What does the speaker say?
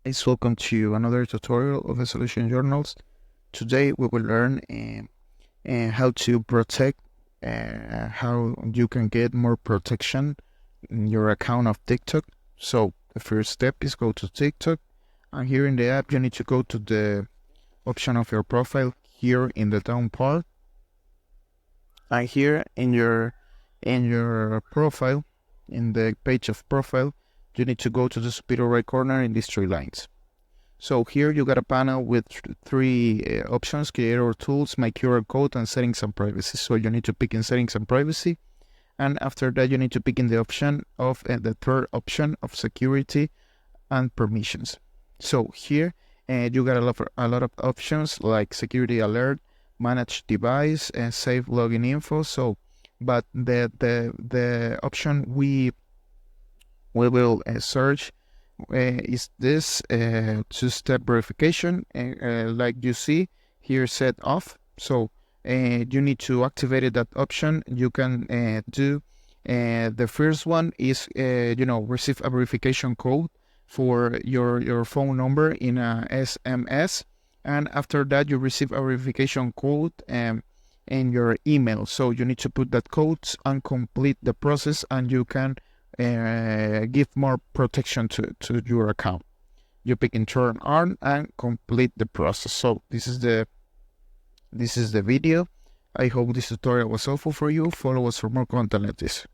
Guys, welcome to another tutorial of the Solution Journals. Today we will learn how to protect, how you can get more protection in your account of TikTok. So the first step is go to TikTok, and here in the app you need to go to the option of your profile here in the down part, and here in your profile, in the page of profile, you need to go to the superior right corner in these three lines. So here you got a panel with three options: creator tools, my QR code, and settings and privacy. So you need to pick in settings and privacy, and after that you need to pick in the option of the third option of security and permissions. So here you got a lot of options like security alert, manage device, and save login info. So but the option we will search is this two-step verification, like you see here, set off. So you need to activate that option. You can do the first one is receive a verification code for your phone number in a SMS, and after that you receive a verification code in your email. So you need to put that code and complete the process, and you can give more protection to your account. You pick in turn on and complete the process. So this is the video. I hope this tutorial was helpful for you. Follow us for more content like this.